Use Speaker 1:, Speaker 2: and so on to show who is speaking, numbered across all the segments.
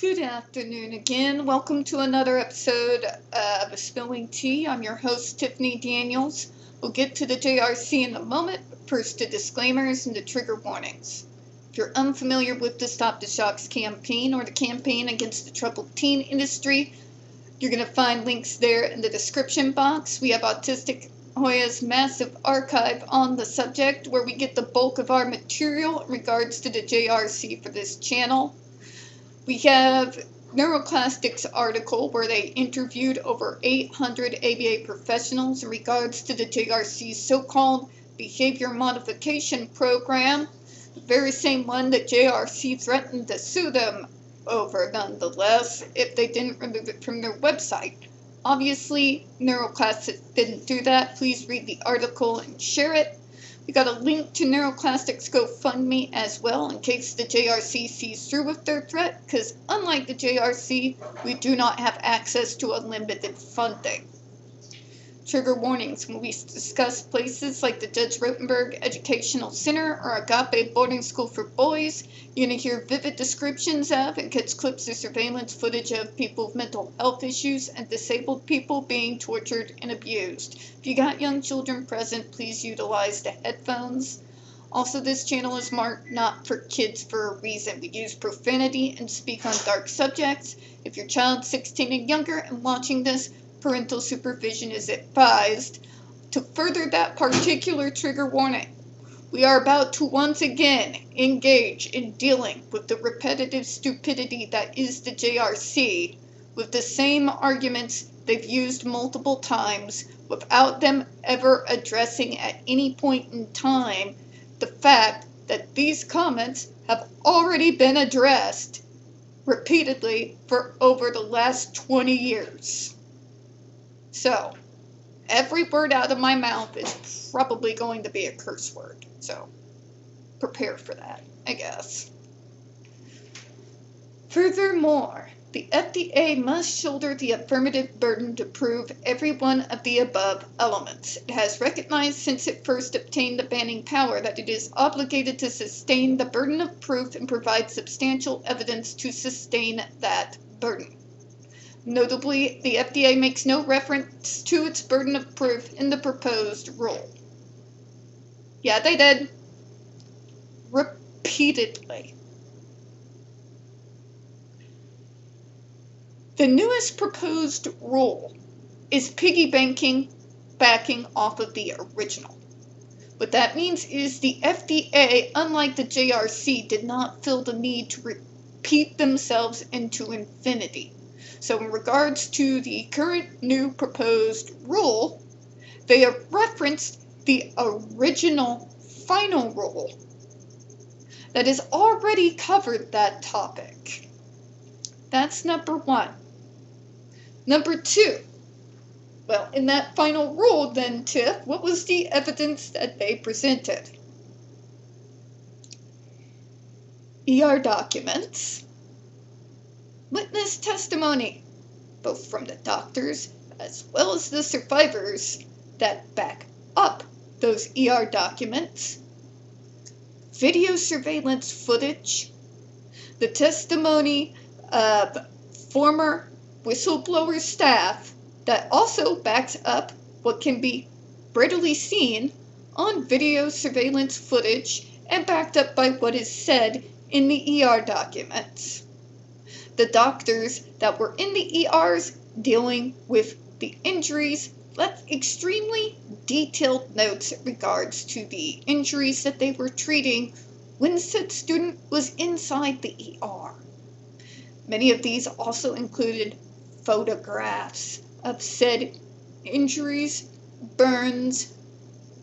Speaker 1: Good afternoon again. Welcome to another episode of Spilling Tea. I'm your host, Tiffany Daniels. We'll get to the JRC in a moment, but first the disclaimers and the trigger warnings. If you're unfamiliar with the Stop the Shocks campaign or the campaign against the troubled teen industry, you're going to find links there in the description box. We have Autistic Hoya's massive archive on the subject where we get the bulk of our material in regards to the JRC for this channel. We have Neuroclastic's article where they interviewed over 800 ABA professionals in regards to the JRC's so-called behavior modification program, the very same one that JRC threatened to sue them over nonetheless if they didn't remove it from their website. Obviously, Neuroclastic didn't do that. Please read the article and share it. We got a link to Neuroclastic's GoFundMe as well in case the JRC sees through with their threat, because unlike the JRC, we do not have access to unlimited funding. Trigger warnings when we discuss places like the Judge Rotenberg Educational Center or Agape Boarding School for Boys. You're going to hear vivid descriptions of and catch clips of surveillance footage of people with mental health issues and disabled people being tortured and abused. If you got young children present, please utilize the headphones. Also, this channel is marked not for kids for a reason. We use profanity and speak on dark subjects. If your child's 16 and younger and watching this, parental supervision is advised. To further that particular trigger warning, we are about to once again engage in dealing with the repetitive stupidity that is the JRC with the same arguments they've used multiple times without them ever addressing at any point in time the fact that these comments have already been addressed repeatedly for over the last 20 years. So, every word out of my mouth is probably going to be a curse word. So, prepare for that, I guess. Furthermore, the FDA must shoulder the affirmative burden to prove every one of the above elements. It has recognized since it first obtained the banning power that it is obligated to sustain the burden of proof and provide substantial evidence to sustain that burden. Notably, the FDA makes no reference to its burden of proof in the proposed rule. Yeah, they did. Repeatedly. The newest proposed rule is backing off of the original. What that means is the FDA, unlike the JRC, did not feel the need to repeat themselves into infinity. So in regards to the current new proposed rule, they have referenced the original final rule that has already covered that topic. That's number one. Number two, well, in that final rule then, Tiff, what was the evidence that they presented? ER documents, witness testimony, both from the doctors as well as the survivors that back up those ER documents, video surveillance footage, the testimony of former whistleblower staff that also backs up what can be readily seen on video surveillance footage and backed up by what is said in the ER documents. The doctors that were in the ERs dealing with the injuries left extremely detailed notes in regards to the injuries that they were treating when said student was inside the ER. Many of these also included photographs of said injuries, burns,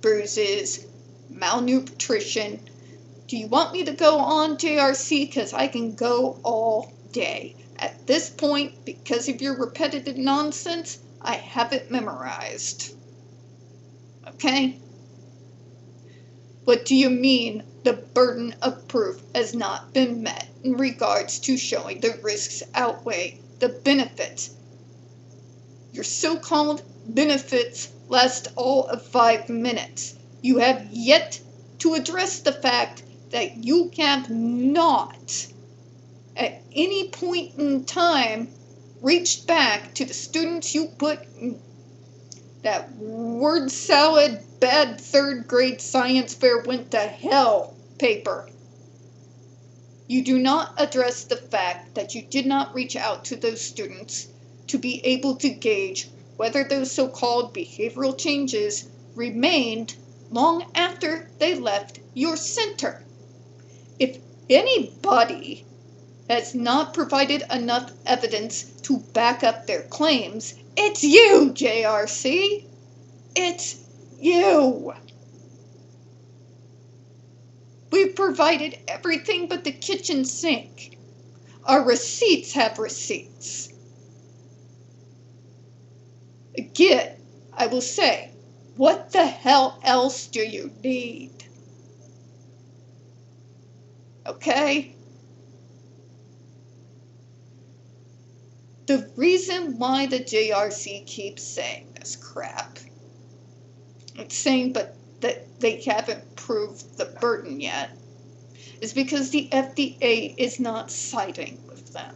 Speaker 1: bruises, malnutrition. Do you want me to go on, JRC? Because I can go all day. At this point, because of your repetitive nonsense, I have it memorized. Okay? What do you mean the burden of proof has not been met in regards to showing the risks outweigh the benefits? Your so-called benefits last all of 5 minutes. You have yet to address the fact that you have not at any point in time reached back to the students you put in that word salad bad third grade science fair went to hell paper. You do not address the fact that you did not reach out to those students to be able to gauge whether those so-called behavioral changes remained long after they left your center. If anybody has not provided enough evidence to back up their claims, it's you, JRC. It's you. We've provided everything but the kitchen sink. Our receipts have receipts. Again, I will say, what the hell else do you need? Okay? The reason why the JRC keeps saying this crap, it's saying but that they haven't proved the burden yet, is because the FDA is not siding with them.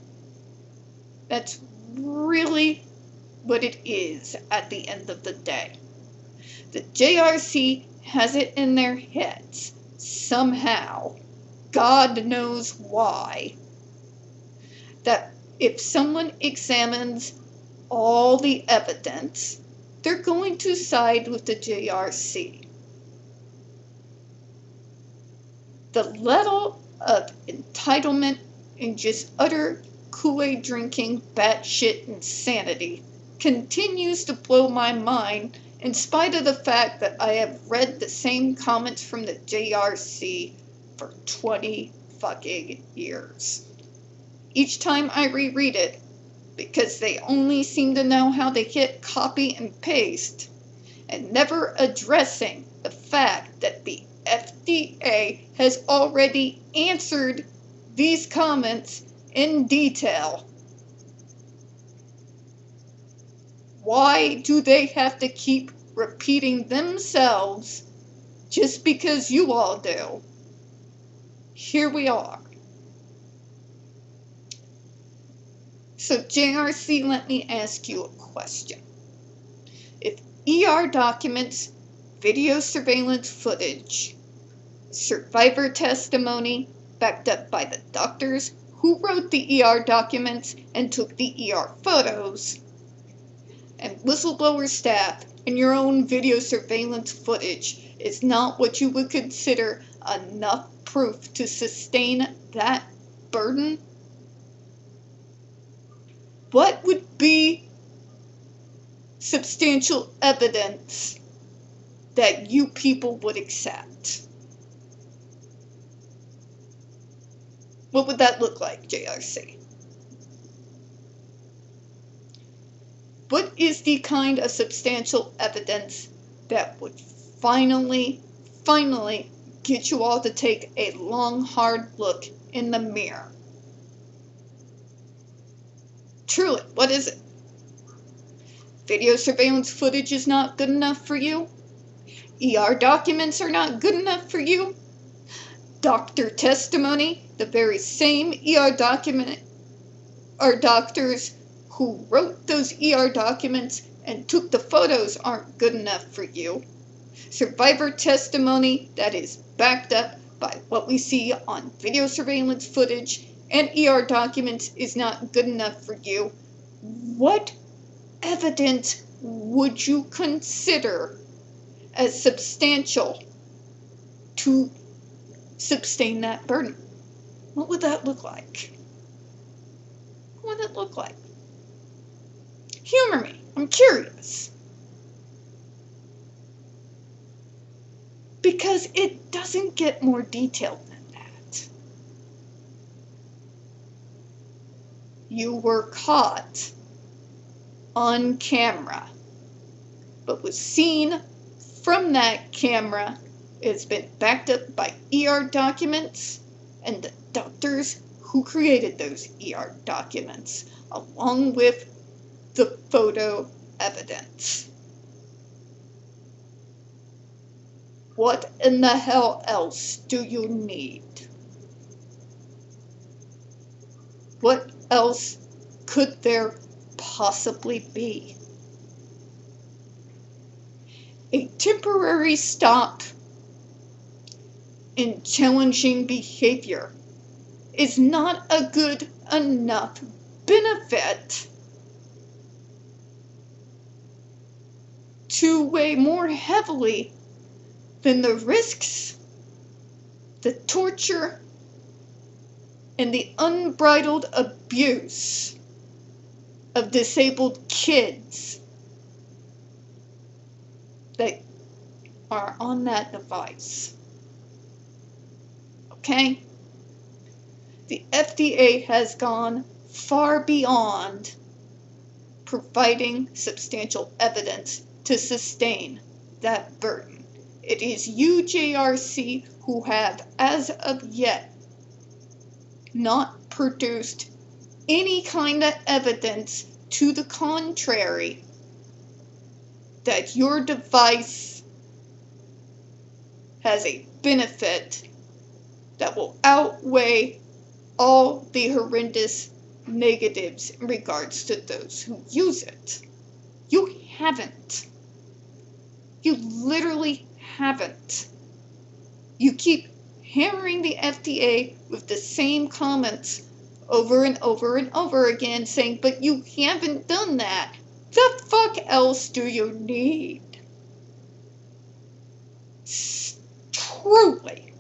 Speaker 1: That's really what it is at the end of the day. The JRC has it in their heads, somehow, God knows why, that if someone examines all the evidence, they're going to side with the JRC. The level of entitlement and just utter Kool-Aid drinking batshit insanity continues to blow my mind in spite of the fact that I have read the same comments from the JRC for 20 fucking years. Each time I reread it, because they only seem to know how to hit copy and paste, and never addressing the fact that the FDA has already answered these comments in detail. Why do they have to keep repeating themselves just because you all do? Here we are. So JRC, let me ask you a question. If ER documents, video surveillance footage, survivor testimony backed up by the doctors who wrote the ER documents and took the ER photos, and whistleblower staff and your own video surveillance footage is not what you would consider enough proof to sustain that burden, what would be substantial evidence that you people would accept? What would that look like, JRC? What is the kind of substantial evidence that would finally get you all to take a long, hard look in the mirror? Truly, what is it? Video surveillance footage is not good enough for you? ER documents are not good enough for you? Doctor testimony, the very same ER document, or doctors who wrote those ER documents and took the photos aren't good enough for you. Survivor testimony that is backed up by what we see on video surveillance footage and ER documents is not good enough for you. What evidence would you consider as substantial to sustain that burden? What would that look like? What would it look like? Humor me. I'm curious. Because it doesn't get more detailed than that. You were caught on camera, but was seen from that camera. It's been backed up by ER documents and the doctors who created those ER documents, along with the photo evidence. What in the hell else do you need? What else could there possibly be? A temporary stop in challenging behavior is not a good enough benefit to weigh more heavily than the risks, the torture, and the unbridled abuse of disabled kids that are on that device. Okay? The FDA has gone far beyond providing substantial evidence to sustain that burden. It is you, JRC, who have, as of yet, not produced any kind of evidence to the contrary that your device has a benefit that will outweigh all the horrendous negatives in regards to those who use it. You haven't. You literally haven't. You keep hammering the FDA with the same comments over and over and over again, saying, but you haven't done that. The fuck else do you need? Truly,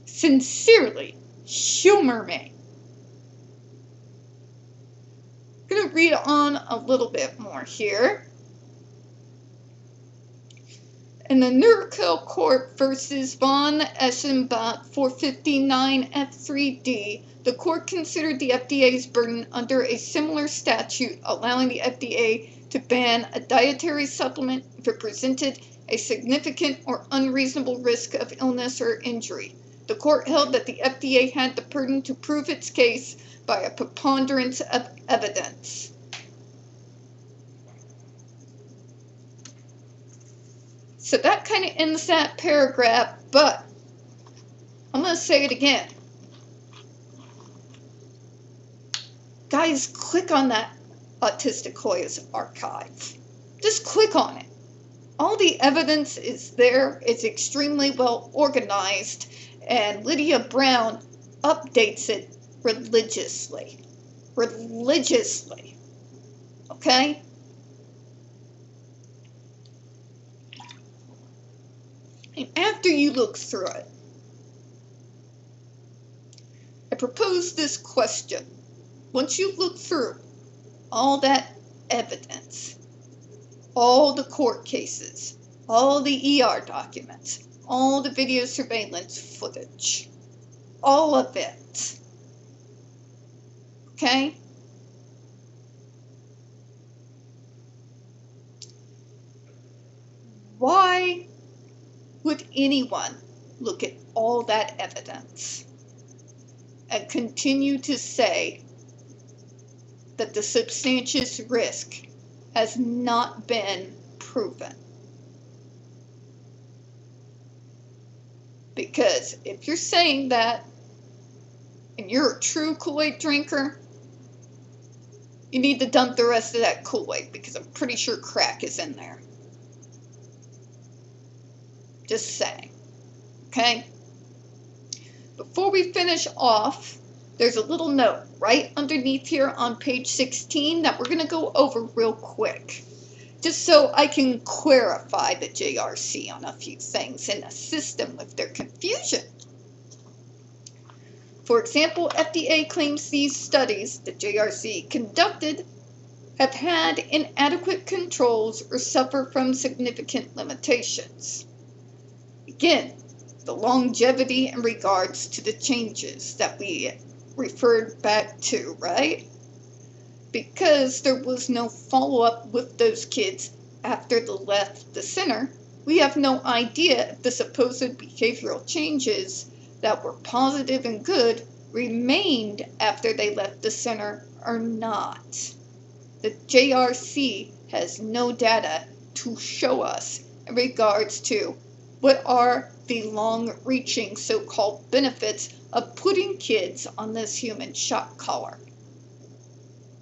Speaker 1: sincerely, humor me. I'm going to read on a little bit more here. In the Nuremberg Court versus von Eschenbach 459 F3D, the court considered the FDA's burden under a similar statute allowing the FDA to ban a dietary supplement if it presented a significant or unreasonable risk of illness or injury. The court held that the FDA had the burden to prove its case by a preponderance of evidence. So that kind of ends that paragraph, but I'm going to say it again. Guys, click on that Autistic Hoya's archive. Just click on it. All the evidence is there. It's extremely well organized, and Lydia Brown updates it religiously. Religiously. Okay? And after you look through it, I propose this question. Once you look through all that evidence, all the court cases, all the ER documents, all the video surveillance footage, all of it, okay? Why would anyone look at all that evidence and continue to say that the substantious risk has not been proven? Because if you're saying that and you're a true Kool-Aid drinker, you need to dump the rest of that Kool-Aid, because I'm pretty sure crack is in there. Just saying. Okay? Before we finish off, there's a little note right underneath here on page 16 that we're going to go over real quick, just so I can clarify the JRC on a few things and assist them with their confusion. For example, FDA claims these studies the JRC conducted have had inadequate controls or suffer from significant limitations. Again, the longevity in regards to the changes that we referred back to, right? Because there was no follow-up with those kids after they left the center, we have no idea if the supposed behavioral changes that were positive and good remained after they left the center or not. The JRC has no data to show us in regards to what are the long-reaching so-called benefits of putting kids on this human shock collar.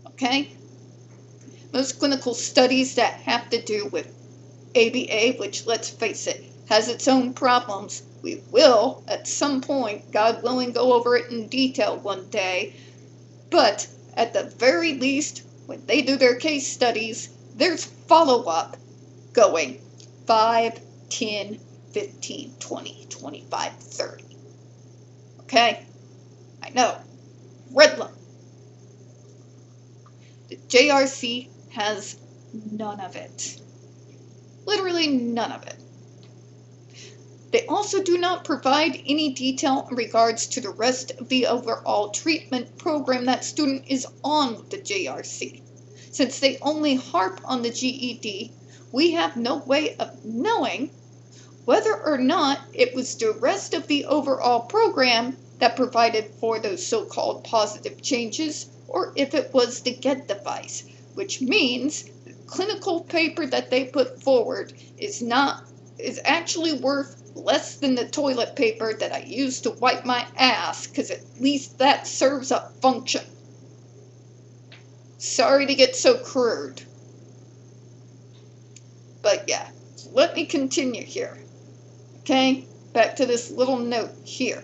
Speaker 1: Okay? Most clinical studies that have to do with ABA, which, let's face it, has its own problems. We will, at some point, God willing, go over it in detail one day. But at the very least, when they do their case studies, there's follow-up going 5, 10, 15, 20, 25, 30. Okay? I know. Redland. The JRC has none of it. Literally none of it. They also do not provide any detail in regards to the rest of the overall treatment program that student is on with the JRC. Since they only harp on the GED, we have no way of knowing whether or not it was the rest of the overall program that provided for those so-called positive changes, or if it was the GED device, which means the clinical paper that they put forward is actually worth less than the toilet paper that I use to wipe my ass, because at least that serves a function. Sorry to get so crude. But yeah, let me continue here. Okay, back to this little note here.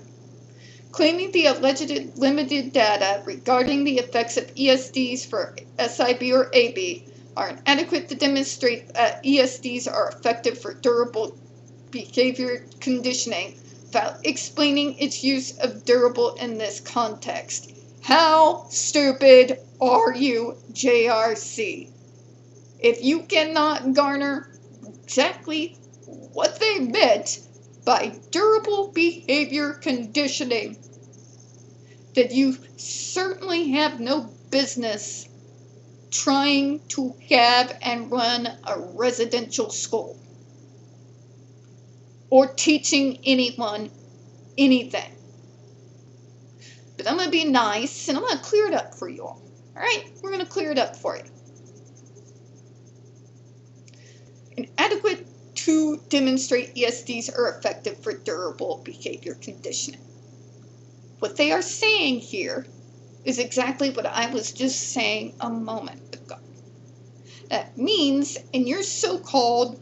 Speaker 1: Claiming the alleged limited data regarding the effects of ESDs for SIB or AB are inadequate to demonstrate that ESDs are effective for durable behavior conditioning without explaining its use of durable in this context. How stupid are you, JRC? If you cannot garner exactly what they meant by durable behavior conditioning, then you certainly have no business trying to have and run a residential school or teaching anyone anything. But I'm going to be nice and I'm going to clear it up for you all. Alright, we're going to clear it up for you. Inadequate to demonstrate ESDs are effective for durable behavior conditioning. What they are saying here is exactly what I was just saying a moment ago. That means in your so-called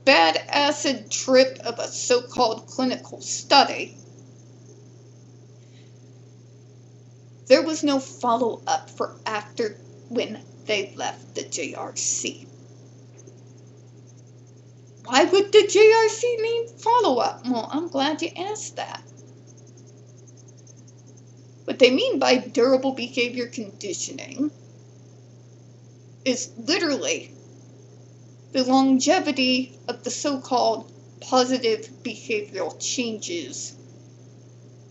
Speaker 1: bad acid trip of a so-called clinical study, there was no follow-up for after when they left the JRC. Why would the JRC need follow-up? Well, I'm glad you asked that. What they mean by durable behavior conditioning is literally the longevity of the so-called positive behavioral changes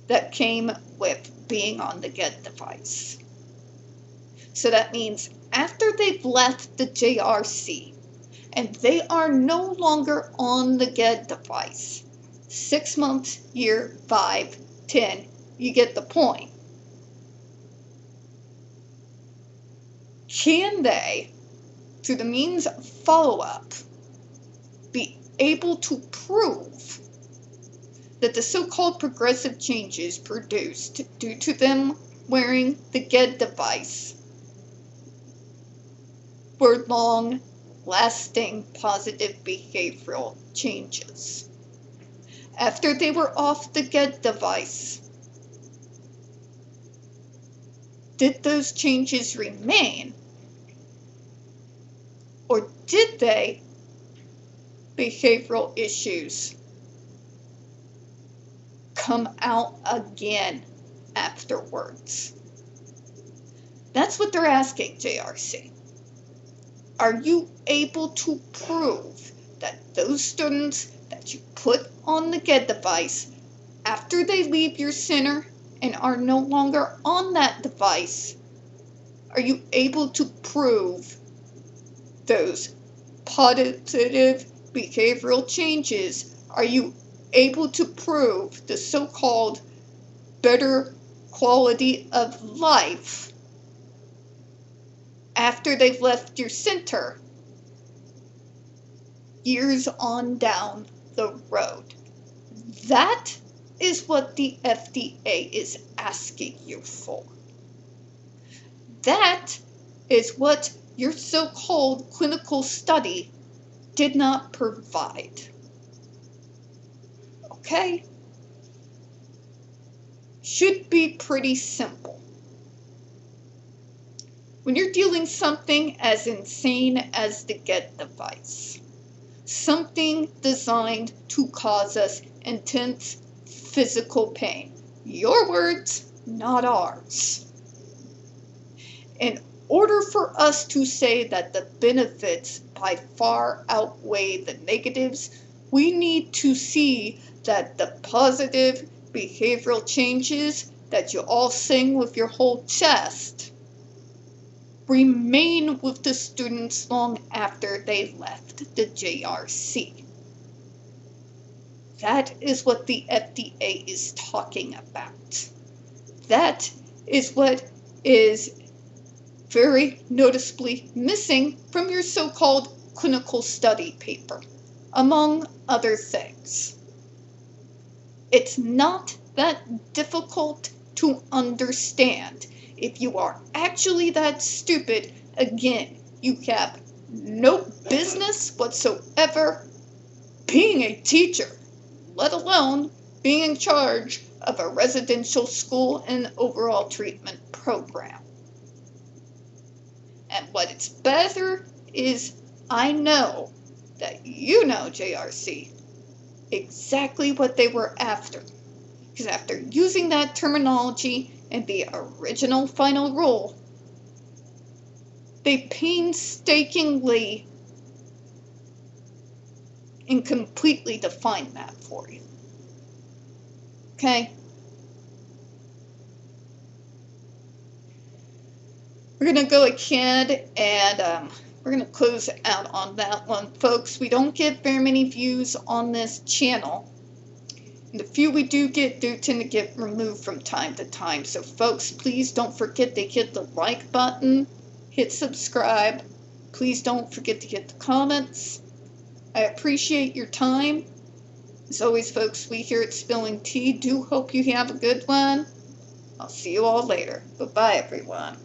Speaker 1: that came with being on the GED device. So that means after they've left the JRC and they are no longer on the GED device, 6 months, year, 5, 10, you get the point. Can they, through the means of follow-up, be able to prove that the so-called progressive changes produced due to them wearing the GED device were long-lasting positive behavioral changes? After they were off the GED device, did those changes remain? Or did they behavioral issues come out again afterwards? That's what they're asking, JRC. Are you able to prove that those students that you put on the GED device after they leave your center and are no longer on that device, are you able to prove those positive behavioral changes? Are you able to prove the so-called better quality of life after they've left your center years on down the road? That is what the FDA is asking you for. That is what your so-called clinical study did not provide. Okay? Should be pretty simple. When you're dealing something as insane as the GED device, something designed to cause us intense physical pain. Your words, not ours. In order for us to say that the benefits by far outweigh the negatives, we need to see that the positive behavioral changes that you all sing with your whole chest remain with the students long after they left the JRC. That is what the FDA is talking about. That is what is very noticeably missing from your so-called clinical study paper, among other things. It's not that difficult to understand. If you are actually that stupid, again, you have no business whatsoever being a teacher, let alone being in charge of a residential school and overall treatment program. And what it's better is I know that you know, JRC, exactly what they were after. Because after using that terminology in the original final rule, they painstakingly and completely defined that for you. Okay? We're going to go ahead and we're going to close out on that one, folks. We don't get very many views on this channel. And the few we do tend to get removed from time to time. So, folks, please don't forget to hit the like button, hit subscribe. Please don't forget to hit the comments. I appreciate your time. As always, folks, we here at Spilling Tea do hope you have a good one. I'll see you all later. Bye-bye, everyone.